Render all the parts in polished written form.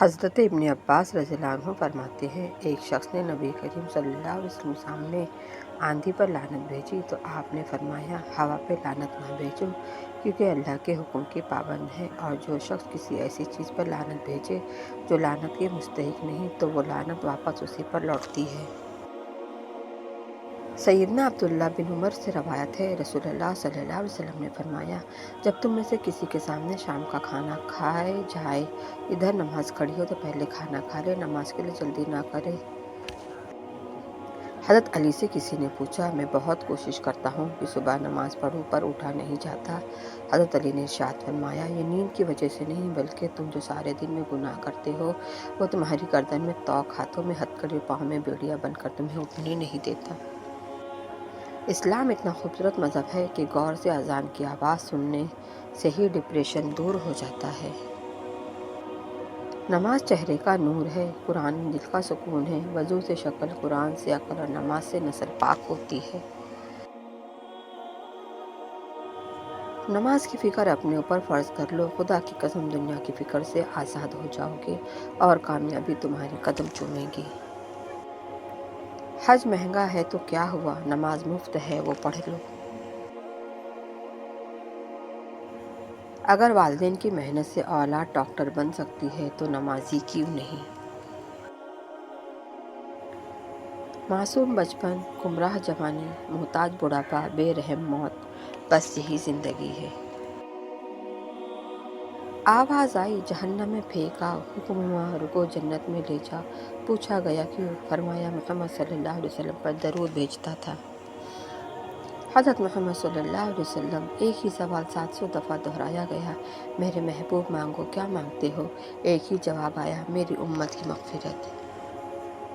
حضرت ابن عباس رضی اللہ عنہ فرماتے ہیں، ایک شخص نے نبی کریم صلی اللہ علیہ وسلم سامنے آندھی پر لعنت بھیجی تو آپ نے فرمایا، ہوا پہ لعنت نہ بھیجو کیونکہ اللہ کے حکم کی پابند ہے، اور جو شخص کسی ایسی چیز پر لعنت بھیجے جو لعنت کے مستحق نہیں تو وہ لعنت واپس اسی پر لوٹتی ہے۔ سیدنا عبداللہ بن عمر سے روایت ہے، رسول اللہ صلی اللہ علیہ وسلم نے فرمایا، جب تم میں سے کسی کے سامنے شام کا کھانا کھائے جائے، ادھر نماز کھڑی ہو تو پہلے کھانا کھا لے، نماز کے لیے جلدی نہ کرے۔ حضرت علی سے کسی نے پوچھا، میں بہت کوشش کرتا ہوں کہ صبح نماز پڑھوں پر اٹھا نہیں جاتا۔ حضرت علی نے ارشاد فرمایا، یہ نیند کی وجہ سے نہیں بلکہ تم جو سارے دن میں گناہ کرتے ہو وہ تمہاری گردن میں توق، ہاتھوں میں ہتکڑی، پاؤں میں بیڑیاں بن کر تمہیں اٹھنے نہیں دیتا۔ اسلام اتنا خوبصورت مذہب ہے کہ غور سے اذان کی آواز سننے سے ہی ڈپریشن دور ہو جاتا ہے۔ نماز چہرے کا نور ہے، قرآن دل کا سکون ہے، وضو سے شکل، قرآن سے عقل اور نماز سے نسل پاک ہوتی ہے۔ نماز کی فکر اپنے اوپر فرض کر لو، خدا کی قسم دنیا کی فکر سے آزاد ہو جاؤ گے اور کامیابی تمہاری قدم چومے گی۔ حج مہنگا ہے تو کیا ہوا، نماز مفت ہے وہ پڑھ لو۔ اگر والدین کی محنت سے اولاد ڈاکٹر بن سکتی ہے تو نمازی کیوں نہیں؟ معصوم بچپن، گمراہ جوانی، محتاج بڑھاپا، بے رحم موت، بس یہی زندگی ہے۔ آواز آئی، جہنم میں پھینکا، حکم ہوا رکو جنت میں لے جا، پوچھا گیا کیوں؟ فرمایا محمد صلی اللہ علیہ وسلم پر درود بھیجتا تھا۔ حضرت محمد صلی اللہ علیہ وسلم ایک ہی سوال 700 دفعہ دہرایا گیا، میرے محبوب مانگو، کیا مانگتے ہو؟ ایک ہی جواب آیا، میری امت کی مغفرت۔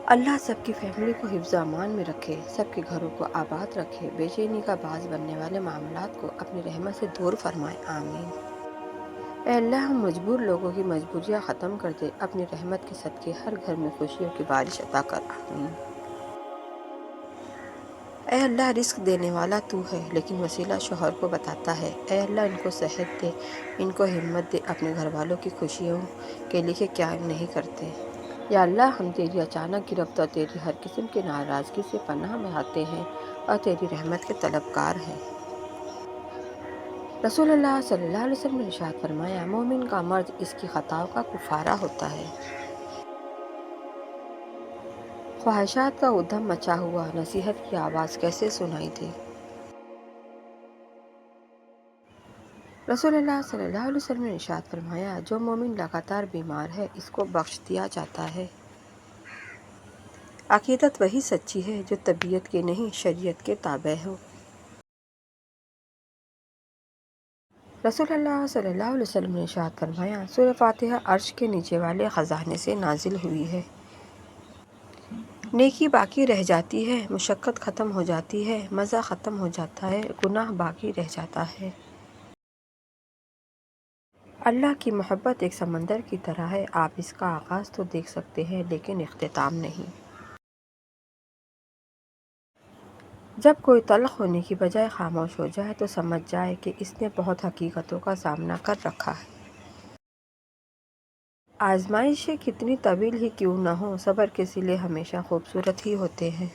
اللہ سب کی فیملی کو حفظ و امان میں رکھے، سب کے گھروں کو آباد رکھے، بے چینی کا باعث بننے والے معاملات کو اپنی رحمت سے دور فرمائے، آمین۔ اے اللہ، ہم مجبور لوگوں کی مجبوریاں ختم کر دے، اپنی رحمت کے صدقے ہر گھر میں خوشیوں کی بارش عطا کر، آمین۔ اے اللہ، رزق دینے والا تو ہے لیکن وسیلہ شوہر کو بتاتا ہے، اے اللہ ان کو صحت دے، ان کو ہمت دے، اپنے گھر والوں کی خوشیوں کے لیے کیا نہیں کرتے۔ یا اللہ، ہم تیری اچانک گرفت اور تیری ہر قسم کی ناراضگی سے پناہ چاہتے ہیں اور تیری رحمت کے طلبگار ہیں۔ رسول اللہ صلی اللہ علیہ وسلم نے ارشاد فرمایا، مومن کا مرض اس کی خطاؤں کا کفارہ ہوتا ہے۔ خواہشات کا ادھم مچا ہوا، نصیحت کی آواز کیسے سنائی دے؟ رسول اللہ صلی اللہ علیہ وسلم نے ارشاد فرمایا، جو مومن لگاتار بیمار ہے اس کو بخش دیا جاتا ہے۔ عقیدت وہی سچی ہے جو طبیعت کے نہیں شریعت کے تابع ہو۔ رسول اللہ صلی اللہ علیہ وسلم نے ارشاد فرمایا، سورہ فاتحہ عرش کے نیچے والے خزانے سے نازل ہوئی ہے۔ نیکی باقی رہ جاتی ہے، مشقت ختم ہو جاتی ہے، مزہ ختم ہو جاتا ہے، گناہ باقی رہ جاتا ہے۔ اللہ کی محبت ایک سمندر کی طرح ہے، آپ اس کا آغاز تو دیکھ سکتے ہیں لیکن اختتام نہیں۔ جب کوئی تلخ ہونے کی بجائے خاموش ہو جائے تو سمجھ جائے کہ اس نے بہت حقیقتوں کا سامنا کر رکھا ہے۔ آزمائشیں کتنی طویل ہی کیوں نہ ہوں، صبر کے صلے ہمیشہ خوبصورت ہی ہوتے ہیں۔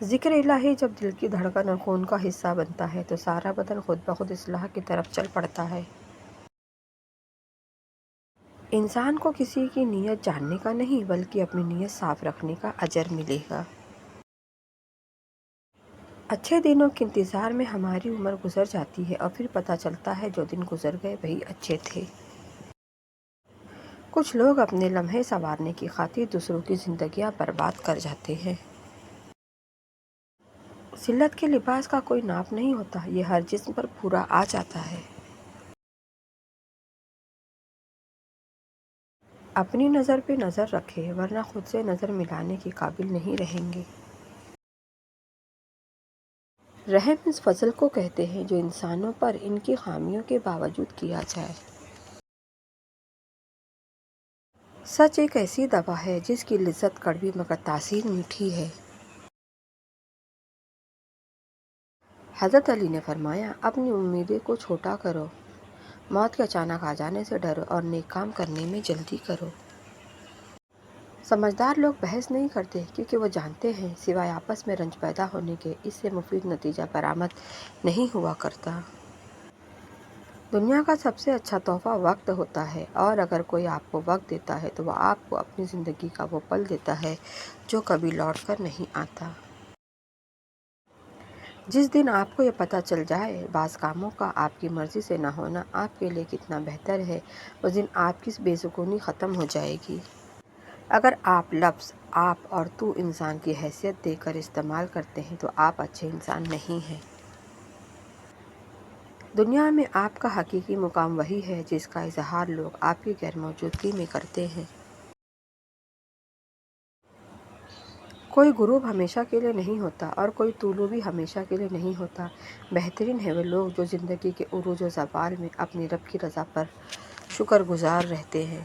ذکر الہی جب دل کی دھڑکن اور خون کا حصہ بنتا ہے تو سارا بدن خود بخود اصلاح کی طرف چل پڑتا ہے۔ انسان کو کسی کی نیت جاننے کا نہیں بلکہ اپنی نیت صاف رکھنے کا اجر ملے گا۔ اچھے دنوں کے انتظار میں ہماری عمر گزر جاتی ہے اور پھر پتہ چلتا ہے جو دن گزر گئے وہی اچھے تھے۔ کچھ لوگ اپنے لمحے سنوارنے کی خاطر دوسروں کی زندگیاں برباد کر جاتے ہیں۔ ذلت کے لباس کا کوئی ناپ نہیں ہوتا، یہ ہر جسم پر پورا آ جاتا ہے۔ اپنی نظر پہ نظر رکھے ورنہ خود سے نظر ملانے کے قابل نہیں رہیں گے۔ رحم اس فضل کو کہتے ہیں جو انسانوں پر ان کی خامیوں کے باوجود کیا جائے۔ سچ ایک ایسی دوا ہے جس کی لذت کڑوی مگر تاثیر میٹھی ہے۔ حضرت علی نے فرمایا، اپنی امیدیں کو چھوٹا کرو موت کے اچانک آ جانے سے ڈرو اور نیک کام کرنے میں جلدی کرو۔ سمجھدار لوگ بحث نہیں کرتے کیونکہ وہ جانتے ہیں سوائے آپس میں رنج پیدا ہونے کے اس سے مفید نتیجہ برآمد نہیں ہوا کرتا۔ دنیا کا سب سے اچھا تحفہ وقت ہوتا ہے، اور اگر کوئی آپ کو وقت دیتا ہے تو وہ آپ کو اپنی زندگی کا وہ پل دیتا ہے جو کبھی لوٹ کر نہیں آتا۔ جس دن آپ کو یہ پتہ چل جائے بعض کاموں کا آپ کی مرضی سے نہ ہونا آپ کے لیے کتنا بہتر ہے، اس دن آپ کی بے سکونی ختم ہو جائے گی۔ اگر آپ لفظ آپ اور تو انسان کی حیثیت دے کر استعمال کرتے ہیں تو آپ اچھے انسان نہیں ہیں۔ دنیا میں آپ کا حقیقی مقام وہی ہے جس کا اظہار لوگ آپ کی غیر موجودگی میں کرتے ہیں۔ کوئی غروب ہمیشہ کے لیے نہیں ہوتا اور کوئی طلوع بھی ہمیشہ کے لیے نہیں ہوتا۔ بہترین ہیں وہ لوگ جو زندگی کے عروج و زوال میں اپنی رب کی رضا پر شکر گزار رہتے ہیں۔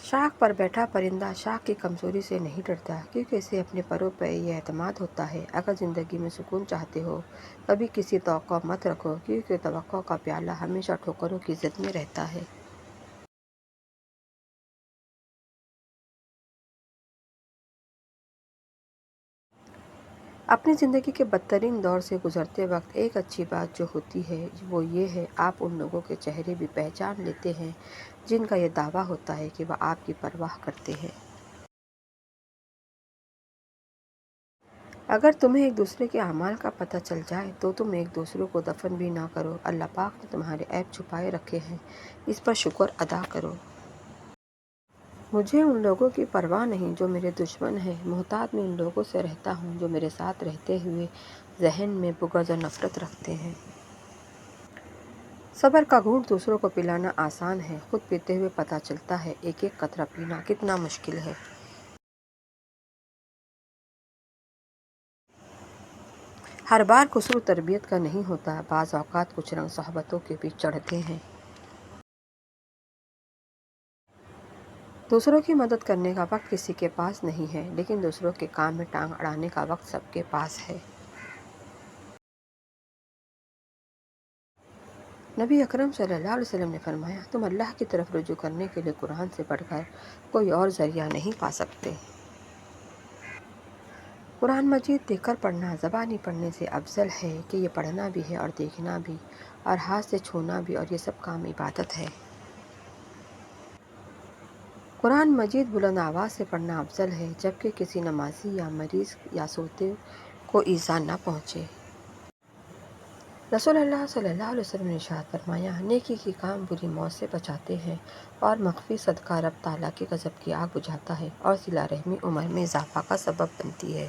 شاخ پر بیٹھا پرندہ شاخ کی کمزوری سے نہیں ڈرتا کیونکہ اسے اپنے پروں پہ یہ اعتماد ہوتا ہے۔ اگر زندگی میں سکون چاہتے ہو کبھی کسی توقع مت رکھو کیونکہ توقع کا پیالہ ہمیشہ ٹھوکروں کی زد میں رہتا ہے۔ اپنی زندگی کے بدترین دور سے گزرتے وقت ایک اچھی بات جو ہوتی ہے وہ یہ ہے آپ ان لوگوں کے چہرے بھی پہچان لیتے ہیں جن کا یہ دعویٰ ہوتا ہے کہ وہ آپ کی پرواہ کرتے ہیں۔ اگر تمہیں ایک دوسرے کے اعمال کا پتہ چل جائے تو تم ایک دوسرے کو دفن بھی نہ کرو۔ اللہ پاک نے تمہارے عیب چھپائے رکھے ہیں، اس پر شکر ادا کرو۔ مجھے ان لوگوں کی پرواہ نہیں جو میرے دشمن ہیں، محتاط میں ان لوگوں سے رہتا ہوں جو میرے ساتھ رہتے ہوئے ذہن میں بغض اور نفرت رکھتے ہیں۔ صبر کا گھونٹ دوسروں کو پلانا آسان ہے، خود پیتے ہوئے پتہ چلتا ہے ایک ایک قطرہ پینا کتنا مشکل ہے۔ ہر بار قصور تربیت کا نہیں ہوتا، بعض اوقات کچھ رنگ صحبتوں کے بھی چڑھتے ہیں۔ دوسروں کی مدد کرنے کا وقت کسی کے پاس نہیں ہے، لیکن دوسروں کے کام میں ٹانگ اڑانے کا وقت سب کے پاس ہے۔ نبی اکرم صلی اللہ علیہ وسلم نے فرمایا، تم اللہ کی طرف رجوع کرنے کے لیے قرآن سے بڑھ کر کوئی اور ذریعہ نہیں پا سکتے۔ قرآن مجید دیکھ کر پڑھنا زبانی پڑھنے سے افضل ہے کہ یہ پڑھنا بھی ہے اور دیکھنا بھی اور ہاتھ سے چھونا بھی، اور یہ سب کام عبادت ہے۔ قرآن مجید بلند آواز سے پڑھنا افضل ہے جبکہ کسی نمازی یا مریض یا سوتے کو ایذا نہ پہنچے۔ رسول اللہ صلی اللہ علیہ وسلم نے ارشاد فرمایا، نیکی کے کام بری موت سے بچاتے ہیں اور مخفی صدقہ رب تعالیٰ کے غضب کی آگ بجھاتا ہے اور صلہ رحمی عمر میں اضافہ کا سبب بنتی ہے۔